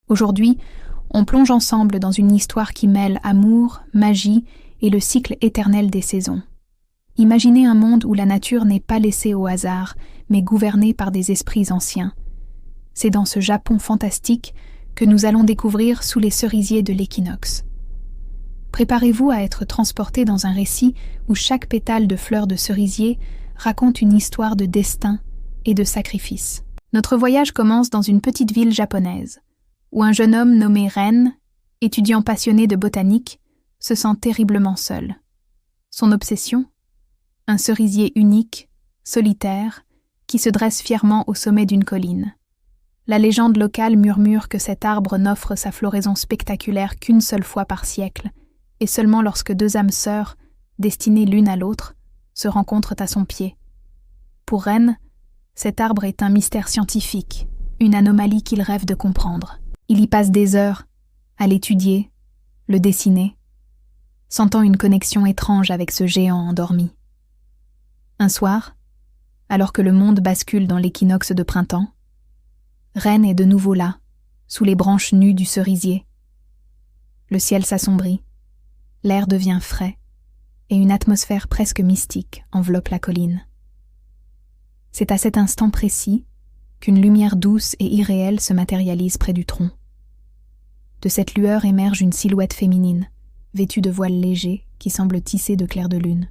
Aujourd'hui, on plonge ensemble dans une histoire qui mêle amour, magie et le cycle éternel des saisons. Imaginez un monde où la nature n'est pas laissée au hasard, mais gouvernée par des esprits anciens. C'est dans ce Japon fantastique que nous allons découvrir Sous les cerisiers de l'équinoxe. Préparez-vous à être transporté dans un récit où chaque pétale de fleurs de cerisier raconte une histoire de destin et de sacrifice. Notre voyage commence dans une petite ville japonaise, où un jeune homme nommé Ren, étudiant passionné de botanique, se sent terriblement seul. Son obsession ? Un cerisier unique, solitaire, qui se dresse fièrement au sommet d'une colline. La légende locale murmure que cet arbre n'offre sa floraison spectaculaire qu'une seule fois par siècle, et seulement lorsque deux âmes sœurs, destinées l'une à l'autre, se rencontrent à son pied. Pour Ren, cet arbre est un mystère scientifique, une anomalie qu'il rêve de comprendre. Il y passe des heures, à l'étudier, le dessiner, sentant une connexion étrange avec ce géant endormi. Un soir, alors que le monde bascule dans l'équinoxe de printemps, Ren est de nouveau là, sous les branches nues du cerisier. Le ciel s'assombrit, l'air devient frais, et une atmosphère presque mystique enveloppe la colline. C'est à cet instant précis qu'une lumière douce et irréelle se matérialise près du tronc. De cette lueur émerge une silhouette féminine, vêtue de voiles légers qui semble tissée de clairs de lune.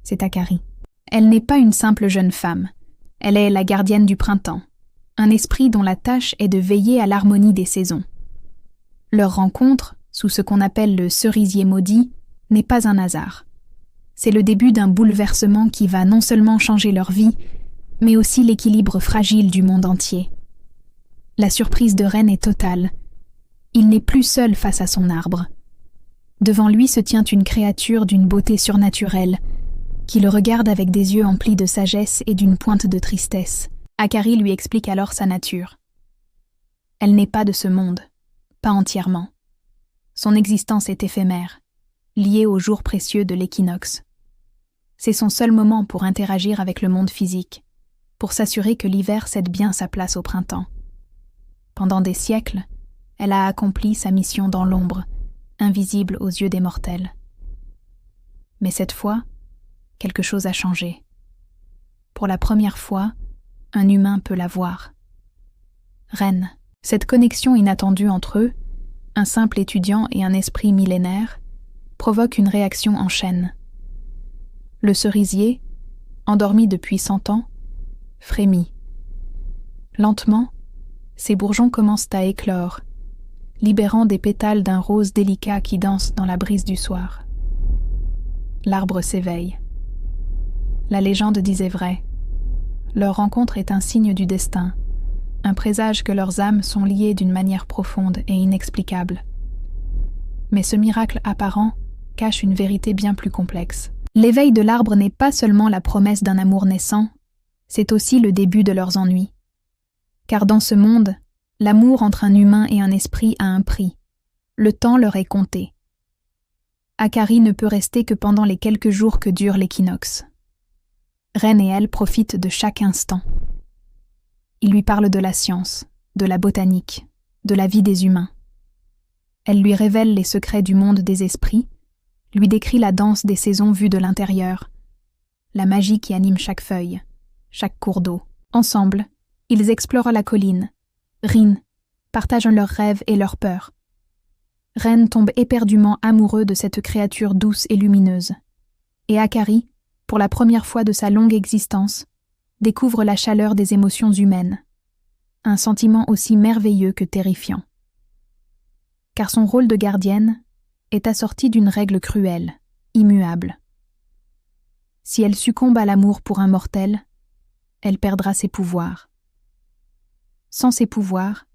C'est Akari. Elle n'est pas une simple jeune femme, elle est la gardienne du printemps, un esprit dont la tâche est de veiller à l'harmonie des saisons. Leur rencontre, sous ce qu'on appelle le cerisier maudit, n'est pas un hasard. C'est le début d'un bouleversement qui va non seulement changer leur vie, mais aussi l'équilibre fragile du monde entier. La surprise de Ren est totale. Il n'est plus seul face à son arbre. Devant lui se tient une créature d'une beauté surnaturelle, qui le regarde avec des yeux emplis de sagesse et d'une pointe de tristesse. Akari lui explique alors sa nature. Elle n'est pas de ce monde, pas entièrement. Son existence est éphémère, liée au jour précieux de l'équinoxe. C'est son seul moment pour interagir avec le monde physique, pour s'assurer que l'hiver cède bien sa place au printemps. Pendant des siècles, elle a accompli sa mission dans l'ombre, invisible aux yeux des mortels. Mais cette fois, quelque chose a changé. Pour la première fois, un humain peut la voir. Ren, cette connexion inattendue entre eux, un simple étudiant et un esprit millénaire, provoque une réaction en chaîne. Le cerisier, endormi depuis 100 ans, frémit. Lentement, ses bourgeons commencent à éclore, libérant des pétales d'un rose délicat qui danse dans la brise du soir. L'arbre s'éveille. La légende disait vrai. Leur rencontre est un signe du destin, un présage que leurs âmes sont liées d'une manière profonde et inexplicable. Mais ce miracle apparent cache une vérité bien plus complexe. L'éveil de l'arbre n'est pas seulement la promesse d'un amour naissant, c'est aussi le début de leurs ennuis. Car dans ce monde, l'amour entre un humain et un esprit a un prix. Le temps leur est compté. Akari ne peut rester que pendant les quelques jours que dure l'équinoxe. Ren et elle profitent de chaque instant. Il lui parle de la science, de la botanique, de la vie des humains. Elle lui révèle les secrets du monde des esprits, lui décrit la danse des saisons vues de l'intérieur, la magie qui anime chaque feuille, chaque cours d'eau. Ensemble, ils explorent la colline, rient, partagent leurs rêves et leurs peurs. Ren tombe éperdument amoureux de cette créature douce et lumineuse. Et Akari, pour la première fois de sa longue existence, découvre la chaleur des émotions humaines, un sentiment aussi merveilleux que terrifiant. Car son rôle de gardienne est assorti d'une règle cruelle, immuable. Si elle succombe à l'amour pour un mortel, elle perdra ses pouvoirs. Sans ses pouvoirs,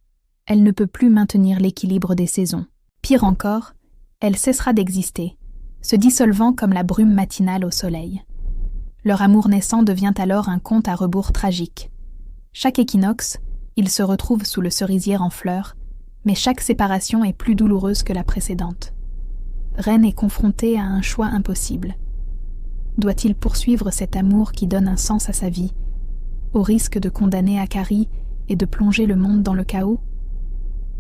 elle ne peut plus maintenir l'équilibre des saisons. Pire encore, elle cessera d'exister, se dissolvant comme la brume matinale au soleil. Leur amour naissant devient alors un conte à rebours tragique. Chaque équinoxe, ils se retrouvent sous le cerisier en fleurs, mais chaque séparation est plus douloureuse que la précédente. Ren est confronté à un choix impossible. Doit-il poursuivre cet amour qui donne un sens à sa vie, au risque de condamner Akari et de plonger le monde dans le chaos ?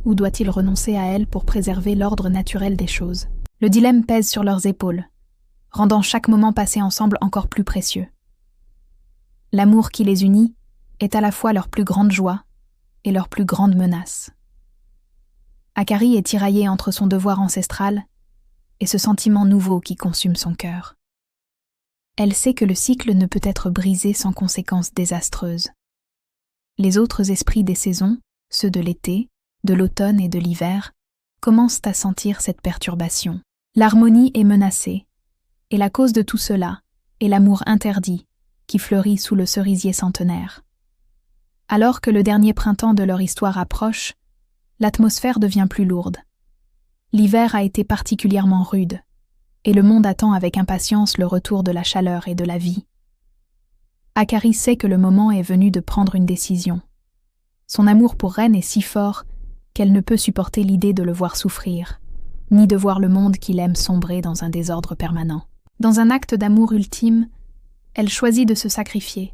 ou doit-il renoncer à elle pour préserver l'ordre naturel des choses? Le dilemme pèse sur leurs épaules, rendant chaque moment passé ensemble encore plus précieux. L'amour qui les unit est à la fois leur plus grande joie et leur plus grande menace. Akari est tiraillée entre son devoir ancestral et ce sentiment nouveau qui consume son cœur. Elle sait que le cycle ne peut être brisé sans conséquences désastreuses. Les autres esprits des saisons, ceux de l'été, de l'automne et de l'hiver, commencent à sentir cette perturbation. L'harmonie est menacée, et la cause de tout cela est l'amour interdit qui fleurit sous le cerisier centenaire. Alors que le dernier printemps de leur histoire approche, l'atmosphère devient plus lourde. L'hiver a été particulièrement rude, et le monde attend avec impatience le retour de la chaleur et de la vie. Akari sait que le moment est venu de prendre une décision. Son amour pour Ren est si fort qu'elle ne peut supporter l'idée de le voir souffrir, ni de voir le monde qu'il aime sombrer dans un désordre permanent. Dans un acte d'amour ultime, elle choisit de se sacrifier.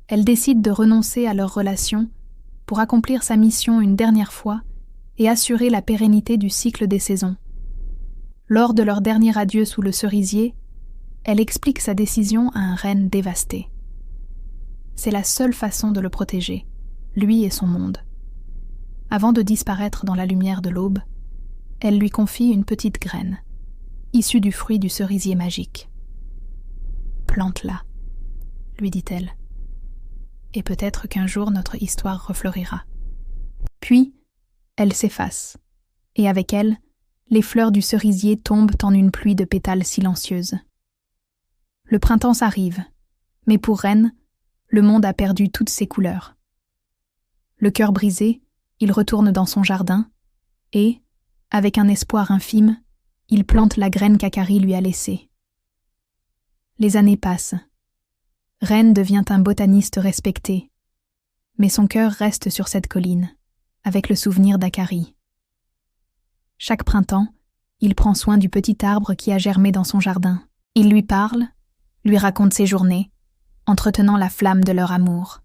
Elle décide de renoncer à leur relation pour accomplir sa mission une dernière fois et assurer la pérennité du cycle des saisons. Lors de leur dernier adieu sous le cerisier, elle explique sa décision à un Ren dévasté. C'est la seule façon de le protéger, lui et son monde. Avant de disparaître dans la lumière de l'aube, elle lui confie une petite graine, issue du fruit du cerisier magique. « Plante-la », lui dit-elle, « et peut-être qu'un jour notre histoire refleurira. » Puis, elle s'efface, et avec elle, les fleurs du cerisier tombent en une pluie de pétales silencieuses. Le printemps s'arrive, mais pour Ren, le monde a perdu toutes ses couleurs. Le cœur brisé, il retourne dans son jardin et, avec un espoir infime, il plante la graine qu'Akari lui a laissée. Les années passent. Ren devient un botaniste respecté, mais son cœur reste sur cette colline, avec le souvenir d'Akari. Chaque printemps, il prend soin du petit arbre qui a germé dans son jardin. Il lui parle, lui raconte ses journées, entretenant la flamme de leur amour.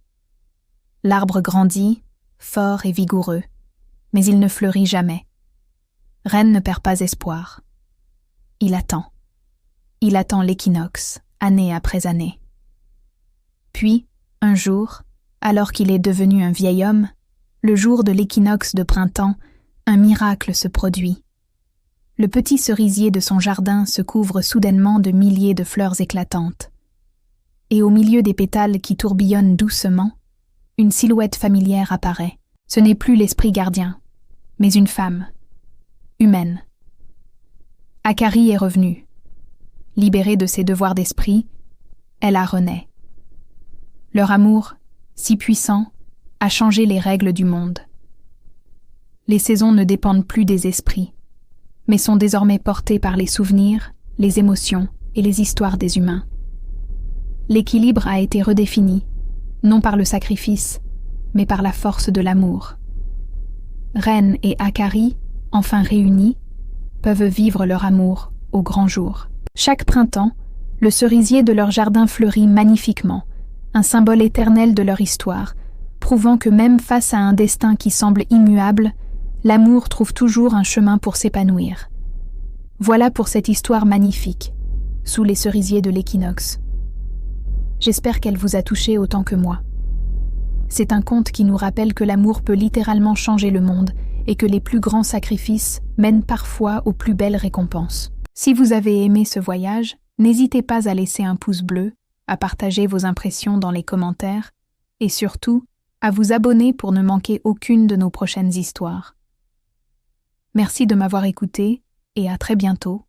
L'arbre grandit, fort et vigoureux, mais il ne fleurit jamais. Ren ne perd pas espoir. Il attend. Il attend l'équinoxe, année après année. Puis, un jour, alors qu'il est devenu un vieil homme, le jour de l'équinoxe de printemps, un miracle se produit. Le petit cerisier de son jardin se couvre soudainement de milliers de fleurs éclatantes. Et au milieu des pétales qui tourbillonnent doucement, une silhouette familière apparaît. Ce n'est plus l'esprit gardien, mais une femme, humaine. Akari est revenue. Libérée de ses devoirs d'esprit, elle a renaît. Leur amour, si puissant, a changé les règles du monde. Les saisons ne dépendent plus des esprits, mais sont désormais portées par les souvenirs, les émotions et les histoires des humains. L'équilibre a été redéfini, non par le sacrifice, mais par la force de l'amour. Ren et Akari, enfin réunis, peuvent vivre leur amour au grand jour. Chaque printemps, le cerisier de leur jardin fleurit magnifiquement, un symbole éternel de leur histoire, prouvant que même face à un destin qui semble immuable, l'amour trouve toujours un chemin pour s'épanouir. Voilà pour cette histoire magnifique, sous les cerisiers de l'équinoxe. J'espère qu'elle vous a touché autant que moi. C'est un conte qui nous rappelle que l'amour peut littéralement changer le monde et que les plus grands sacrifices mènent parfois aux plus belles récompenses. Si vous avez aimé ce voyage, n'hésitez pas à laisser un pouce bleu, à partager vos impressions dans les commentaires et surtout, à vous abonner pour ne manquer aucune de nos prochaines histoires. Merci de m'avoir écouté et à très bientôt